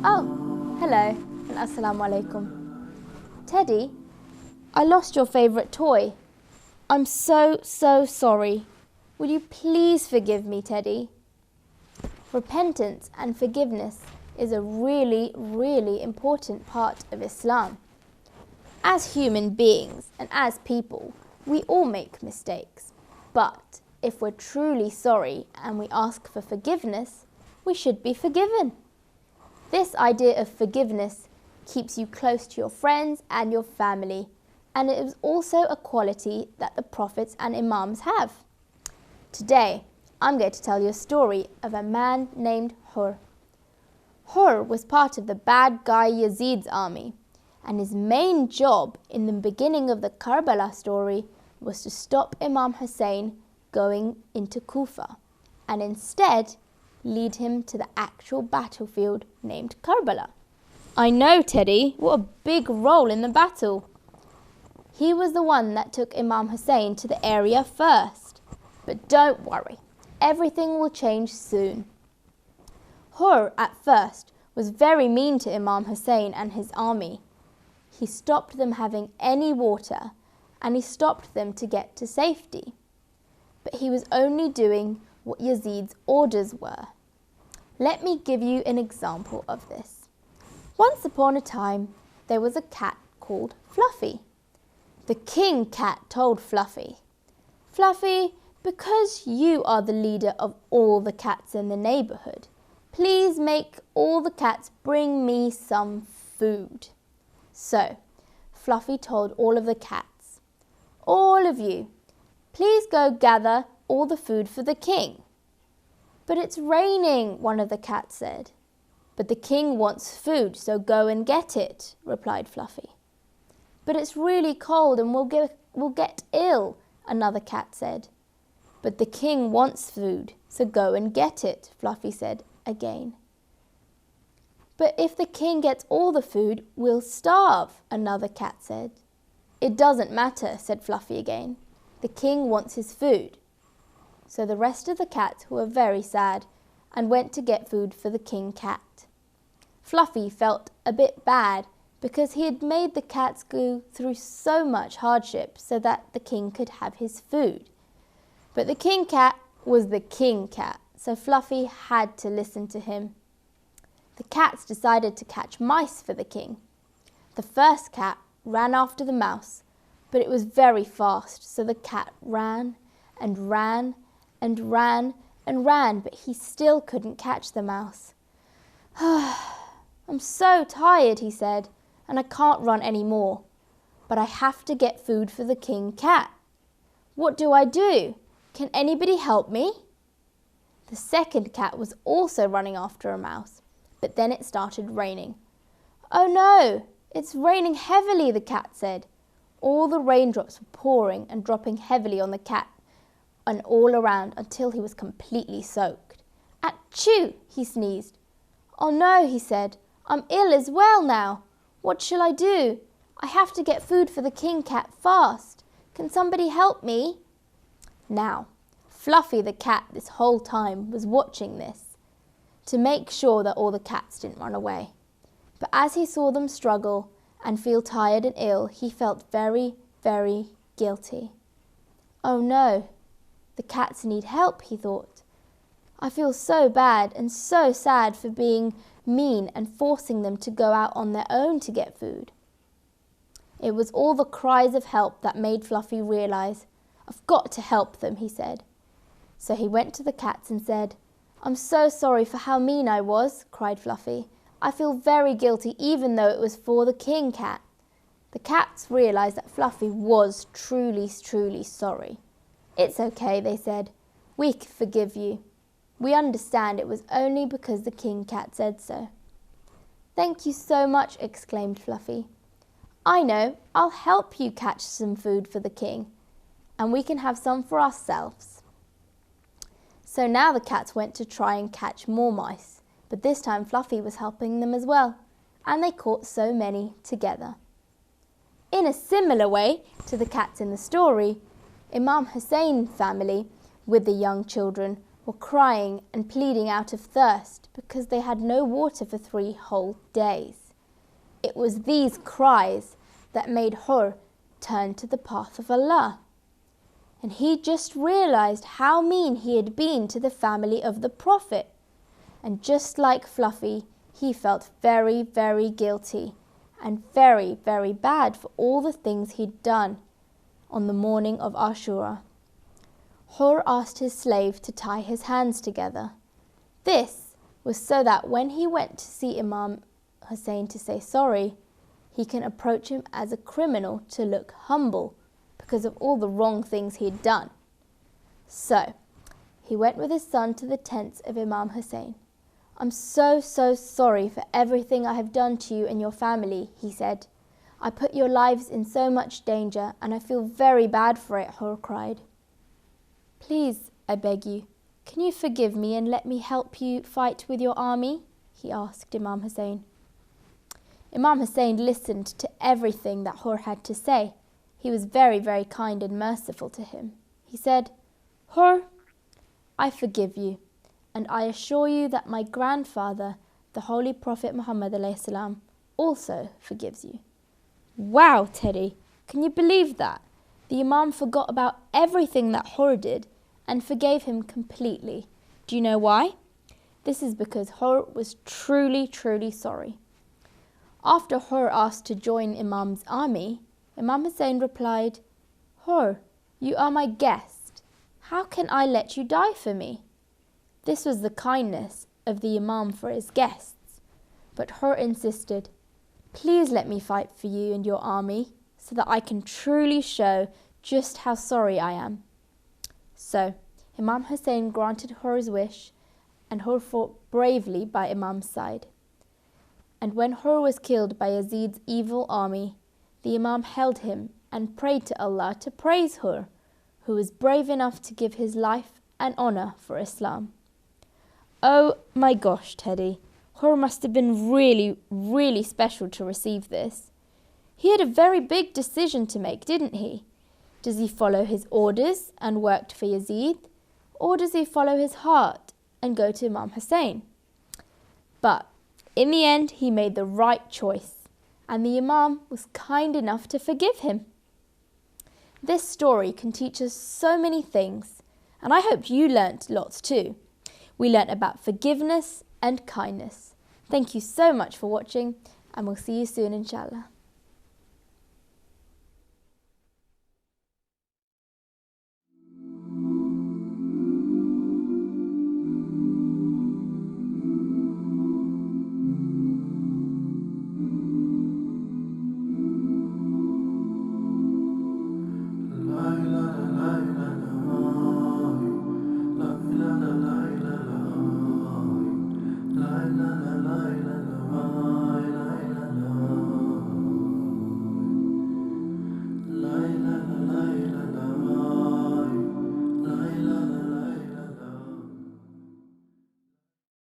Oh, hello and assalamu alaikum. Teddy, I lost your favourite toy. I'm so sorry. Will you please forgive me, Teddy? Repentance and forgiveness is a really important part of Islam. As human beings and as people, we all make mistakes. But if we're truly sorry and we ask for forgiveness, we should be forgiven. This idea of forgiveness keeps you close to your friends and your family, and it is also a quality that the prophets and imams have. Today, I'm going to tell you a story of a man named Hur. Hur was part of the bad guy Yazid's army, and his main job in the beginning of the Karbala story was to stop Imam Hussein going into Kufa, and instead lead him to the actual battlefield named Karbala. I know, Teddy, what a big role in the battle. He was the one that took Imam Hussein to the area first. But don't worry, everything will change soon. Hur, at first, was very mean to Imam Hussein and his army. He stopped them having any water, and he stopped them to get to safety. But he was only doing what Yazid's orders were. Let me give you an example of this. Once upon a time, there was a cat called Fluffy. The king cat told Fluffy, "Fluffy, because you are the leader of all the cats in the neighbourhood, please make all the cats bring me some food." So, Fluffy told all of the cats, "All of you, please go gather all the food for the king." "But it's raining," one of the cats said. "But the king wants food, so go and get it," replied Fluffy. "But it's really cold and we'll get ill," another cat said. "But the king wants food, so go and get it," Fluffy said again. "But if the king gets all the food, we'll starve," another cat said. "It doesn't matter," said Fluffy again. "The king wants his food." So the rest of the cats were very sad and went to get food for the king cat. Fluffy felt a bit bad because he had made the cats go through so much hardship so that the king could have his food. But the king cat was the king cat, so Fluffy had to listen to him. The cats decided to catch mice for the king. The first cat ran after the mouse, but it was very fast, so the cat ran and ran and ran and ran, but he still couldn't catch the mouse. "I'm so tired," he said, "and I can't run any more. But I have to get food for the king cat. What do I do? Can anybody help me?" The second cat was also running after a mouse, but then it started raining. "Oh no, it's raining heavily," the cat said. All the raindrops were pouring and dropping heavily on the cat and all around until he was completely soaked. "Achoo!" he sneezed. "Oh no," he said, "I'm ill as well now. What shall I do? I have to get food for the king cat fast. Can somebody help me?" Now, Fluffy the cat this whole time was watching this to make sure that all the cats didn't run away. But as he saw them struggle and feel tired and ill, he felt very guilty. "Oh no, the cats need help," he thought. "I feel so bad and so sad for being mean and forcing them to go out on their own to get food." It was all the cries of help that made Fluffy realize, "I've got to help them," he said. So he went to the cats and said, "I'm so sorry for how mean I was," cried Fluffy. "I feel very guilty even though it was for the king cat." The cats realized that Fluffy was truly sorry. "It's okay," they said. "We forgive you. We understand it was only because the king cat said so." "Thank you so much," exclaimed Fluffy. "I know, I'll help you catch some food for the king, and we can have some for ourselves." So now the cats went to try and catch more mice, but this time Fluffy was helping them as well, and they caught so many together. In a similar way to the cats in the story, Imam Hussein's family with the young children were crying and pleading out of thirst because they had no water for 3 whole days. It was these cries that made Hur turn to the path of Allah. And he just realized how mean he had been to the family of the Prophet. And just like Fluffy, he felt very, very guilty and very, very bad for all the things he'd done on the morning of Ashura. Hur asked his slave to tie his hands together. This was so that when he went to see Imam Hussein to say sorry, he can approach him as a criminal to look humble because of all the wrong things he'd done. So, he went with his son to the tents of Imam Hussein. "I'm so sorry for everything I have done to you and your family," he said. "I put your lives in so much danger and I feel very bad for it," Hur cried. "Please, I beg you, can you forgive me and let me help you fight with your army?" he asked Imam Hussein. Imam Hussein listened to everything that Hur had to say. He was very, very kind and merciful to him. He said, "Hur, I forgive you, and I assure you that my grandfather, the Holy Prophet Muhammad ﷺ, also forgives you." Wow, Teddy, can you believe that? The Imam forgot about everything that Hur did and forgave him completely. Do you know why? This is because Hur was truly, truly sorry. After Hur asked to join Imam's army, Imam Hussein replied, "Hur, you are my guest. How can I let you die for me?" This was the kindness of the Imam for his guests. But Hur insisted, "Please let me fight for you and your army so that I can truly show just how sorry I am." So, Imam Hussein granted Hur's wish and Hur fought bravely by Imam's side. And when Hur was killed by Yazid's evil army, the Imam held him and prayed to Allah to praise Hur, who was brave enough to give his life and honor for Islam. Oh my gosh, Teddy, Hur must have been really, really special to receive this. He had a very big decision to make, didn't he? Does he follow his orders and work for Yazid, or does he follow his heart and go to Imam Hussein? But in the end, he made the right choice, and the Imam was kind enough to forgive him. This story can teach us so many things, and I hope you learnt lots too. We learnt about forgiveness and kindness. Thank you so much for watching, and we'll see you soon, inshallah.